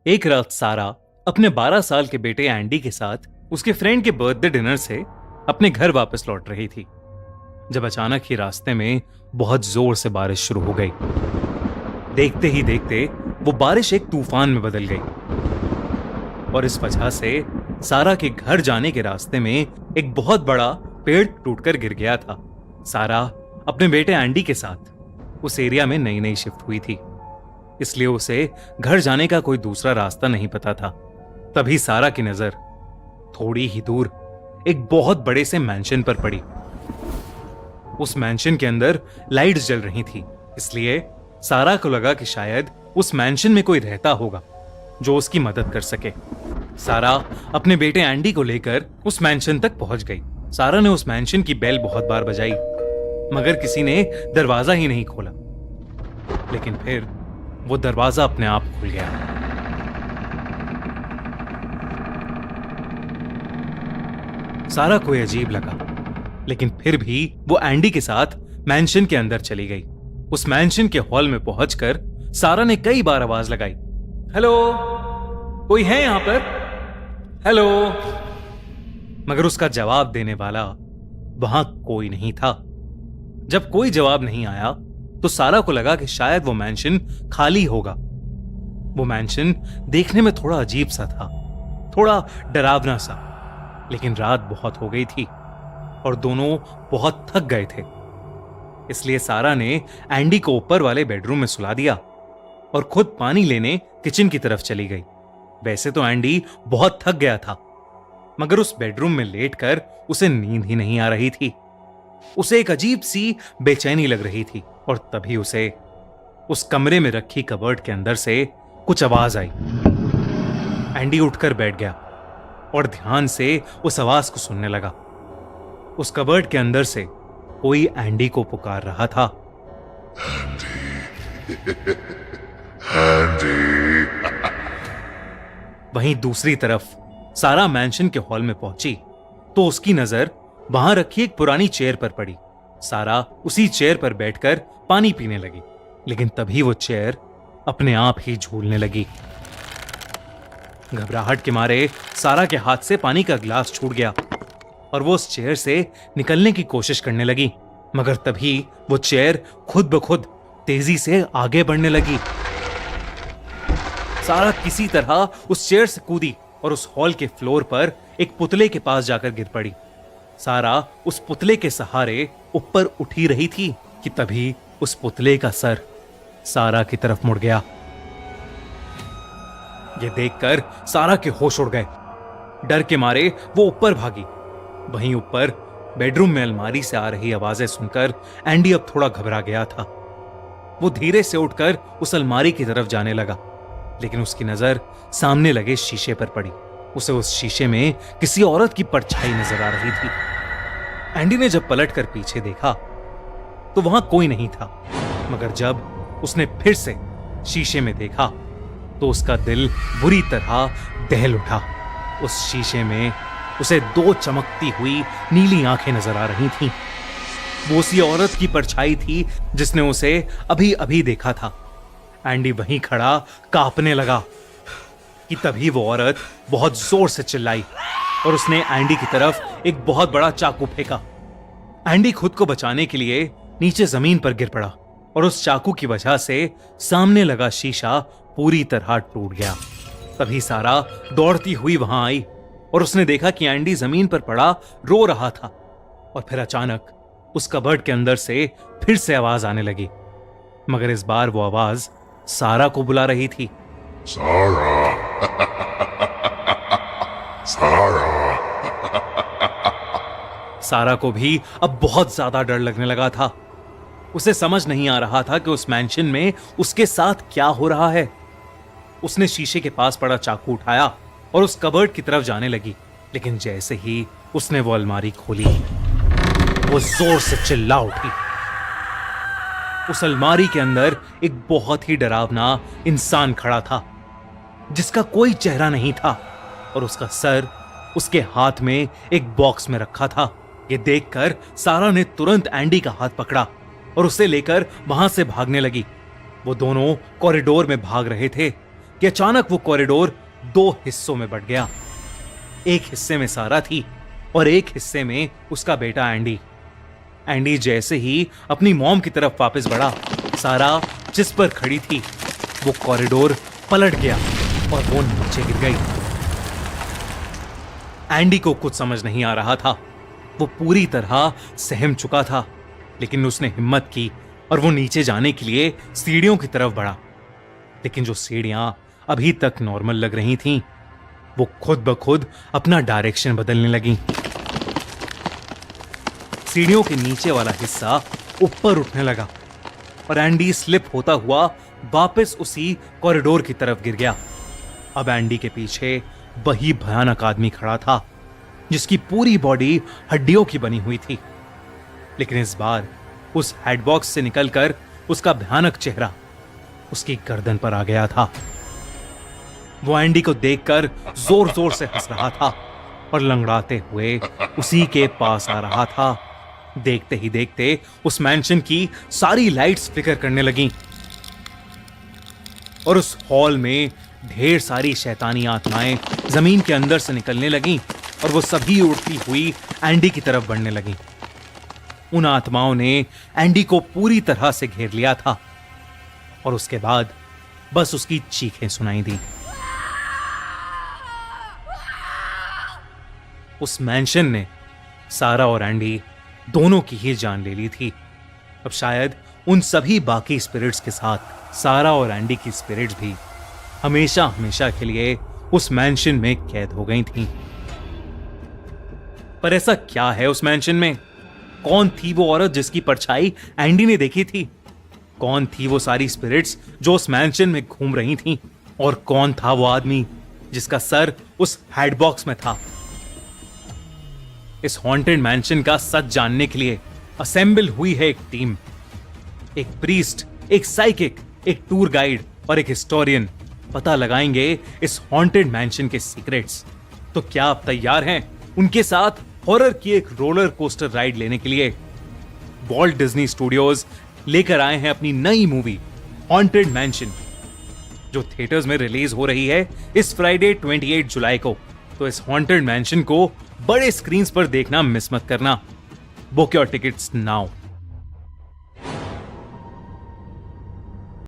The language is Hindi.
एक रात सारा अपने 12 साल के बेटे एंडी के साथ उसके फ्रेंड के बर्थडे डिनर से अपने घर वापस लौट रही थी, जब अचानक ही रास्ते में बहुत जोर से बारिश शुरू हो गई। देखते ही देखते वो बारिश एक तूफान में बदल गई और इस वजह से सारा के घर जाने के रास्ते में एक बहुत बड़ा पेड़ टूटकर गिर गया था। सारा अपने बेटे एंडी के साथ उस एरिया में नई नई शिफ्ट हुई थी, इसलिए उसे घर जाने का कोई दूसरा रास्ता नहीं पता था। तभी सारा की नजर थोड़ी ही दूर एक बहुत बड़े से मैंशन पर पड़ी। उस मैंशन के अंदर लाइट्स जल रही थी, इसलिए सारा को लगा कि शायद उस मैंशन में कोई रहता होगा जो उसकी मदद कर सके। सारा अपने बेटे एंडी को लेकर उस मैंशन तक पहुंच गई। सारा ने उस मैंशन की बेल बहुत बार बजाई, मगर किसी ने दरवाजा ही नहीं खोला। लेकिन फिर वो दरवाजा अपने आप खुल गया। सारा को अजीब लगा, लेकिन फिर भी वो एंडी के साथ मैंशन के अंदर चली गई। उस मैंशन के हॉल में पहुंचकर सारा ने कई बार आवाज लगाई, हेलो, कोई है यहां पर? हेलो। मगर उसका जवाब देने वाला वहां कोई नहीं था। जब कोई जवाब नहीं आया तो सारा को लगा कि शायद वो मैंशन खाली होगा। वो मैंशन देखने में थोड़ा अजीब सा था, थोड़ा डरावना सा, लेकिन रात बहुत हो गई थी और दोनों बहुत थक गए थे। इसलिए सारा ने एंडी को ऊपर वाले बेडरूम में सुला दिया और खुद पानी लेने किचन की तरफ चली गई। वैसे तो एंडी बहुत थक गया था, मगर उस बेडरूम में लेटकर उसे नींद ही नहीं आ रही थी। उसे एक अजीब सी बेचैनी लग रही थी और तभी उसे उस कमरे में रखी कबर्ड के अंदर से कुछ आवाज आई। एंडी उठकर बैठ गया और ध्यान से उस आवाज को सुनने लगा। उस कबर्ड के अंदर से कोई एंडी को पुकार रहा था। एंडी। वहीं दूसरी तरफ सारा मैंशन के हॉल में पहुंची तो उसकी नजर वहां रखी एक पुरानी चेयर पर पड़ी। सारा उसी चेयर पर बैठकर पानी पीने लगी, लेकिन तभी वो चेयर अपने आप ही झूलने लगी। घबराहट के मारे सारा के हाथ से पानी का गिलास छूट गया और वो उस चेयर से निकलने की कोशिश करने लगी, मगर तभी वो चेयर खुद ब खुद तेजी से आगे बढ़ने लगी। सारा किसी तरह उस चेयर से कूदी और उस हॉल के फ्लोर पर एक पुतले के पास जाकर गिर पड़ी। सारा उस पुतले के सहारे ऊपर उठी रही थी कि तभी उस पुतले का सर सारा की तरफ मुड़ गया। यह देखकर सारा के होश उड़ गए। डर के मारे वो ऊपर भागी। वहीं ऊपर बेडरूम में अलमारी से आ रही आवाजें सुनकर एंडी अब थोड़ा घबरा गया था। वो धीरे से उठकर उस अलमारी की तरफ जाने लगा, लेकिन उसकी नजर सामने लगे शीशे पर पड़ी। उसे उस शीशे में किसी औरत की परछाई नजर आ रही थी। एंडी ने जब पलटकर पीछे देखा तो वहां कोई नहीं था, मगर जब उसने फिर से शीशे में देखा तो उसका दिल बुरी तरह दहल उठा। उस शीशे में उसे दो चमकती हुई नीली आंखें नजर आ रही थीं। वो उसी औरत की परछाई थी जिसने उसे अभी अभी देखा था। एंडी वहीं खड़ा कांपने लगा कि तभी वो औरत बहुत जोर से चिल्लाई और उसने एंडी की तरफ एक बहुत बड़ा चाकू फेंका। एंडी खुद को बचाने के लिए नीचे जमीन पर गिर पड़ा और उस चाकू की वजह से सामने लगा शीशा पूरी तरह टूट गया। तभी सारा दौड़ती हुई वहां आई और उसने देखा कि एंडी जमीन पर पड़ा रो रहा था। और फिर अचानक उस कबर्ड के अंदर से फिर से आवाज आने लगी, मगर इस बार वो आवाज सारा को बुला रही थी। सारा। सारा। सारा को भी अब बहुत ज्यादा डर लगने लगा था। उसे समझ नहीं आ रहा था कि उस मैंशन में उसके साथ क्या हो रहा है। उसने शीशे के पास पड़ा चाकू उठाया और उस कबर्ड की तरफ जाने लगी, लेकिन जैसे ही उसने वो अलमारी खोली वो जोर से चिल्ला उठी। उस अलमारी के अंदर एक बहुत ही डरावना इंसान खड़ा था, जिसका कोई चेहरा नहीं था और उसका सर उसके हाथ में एक बॉक्स में रखा था। ये देखकर सारा ने तुरंत एंडी का हाथ पकड़ा और उसे लेकर वहां से भागने लगी। वो दोनों कॉरिडोर में भाग रहे थे कि कि अचानक वो कॉरिडोर 2 हिस्सों में बंट गया। एक हिस्से में सारा थी और एक हिस्से में उसका बेटा एंडी। एंडी जैसे ही अपनी मॉम की तरफ वापस बढ़ा, सारा जिस पर खड़ी थी वो कॉरिडोर पलट गया और वो नीचे गिर गई। एंडी को कुछ समझ नहीं आ रहा था। वो पूरी तरह सहम चुका था, लेकिन उसने हिम्मत की और वो नीचे जाने के लिए सीढ़ियों की तरफ बढ़ा। लेकिन जो सीढ़ियां अभी तक नॉर्मल लग रही थीं, वो खुद ब खुद अपना डायरेक्शन बदलने लगी। सीढ़ियों के नीचे वाला हिस्सा ऊपर उठने लगा और एंडी स्लिप होता हुआ वापस उसी कॉरिडोर की तरफ गिर गया। अब एंडी के पीछे वही भयानक आदमी खड़ा था, जिसकी पूरी बॉडी हड्डियों की बनी हुई थी। लेकिन इस बार उस हेडबॉक्स से निकलकर उसका भयानक चेहरा उसकी गर्दन पर आ गया था। वो एंडी को देखकर जोर जोर से हंस रहा था और लंगड़ाते हुए उसी के पास आ रहा था। देखते ही देखते उस मैंशन की सारी लाइट्स फ्लिकर करने लगीं और उस हॉल में ढेर सारी शैतानी आत्माएं जमीन के अंदर से निकलने लगीं और वो सभी उड़ती हुई एंडी की तरफ बढ़ने लगीं। उन आत्माओं ने एंडी को पूरी तरह से घेर लिया था और उसके बाद बस उसकी चीखें सुनाई दी। उस मैंशन ने सारा और एंडी दोनों की ही जान ले ली थी। अब शायद उन सभी बाकी स्पिरिट्स के साथ सारा और एंडी की स्पिरिट्स भी हमेशा हमेशा के लिए उस मैंशन में कैद हो गई थीं। पर ऐसा क्या है उस मैंशन में? कौन थी वो औरत जिसकी परछाई एंडी ने देखी थी? कौन थी वो सारी स्पिरिट्स जो उस मैंशन में घूम रही थीं? और कौन था वो आदमी जिसका सर उस हेडबॉक्स में था? इस हॉन्टेड मैंशन का सच जानने के लिए असेंबल हुई है एक टीम। एक प्रीस्ट, एक साइकिक, एक टूर गाइड और एक हिस्टोरियन पता लगाएंगे इस हॉन्टेड मैंशन के सीक्रेट्स। तो क्या आप तैयार हैं उनके साथ हॉरर की एक रोलर कोस्टर राइड लेने के लिए? वॉल्ट डिज्नी स्टूडियोज लेकर आए हैं अपनी नई मूवी हॉन्टेड मैंशन, जो थिएटर्स में रिलीज हो रही है इस फ्राइडे 28 जुलाई को। तो इस हॉन्टेड मैंशन को बड़े स्क्रीन्स पर देखना मिस मत करना। Book your tickets now.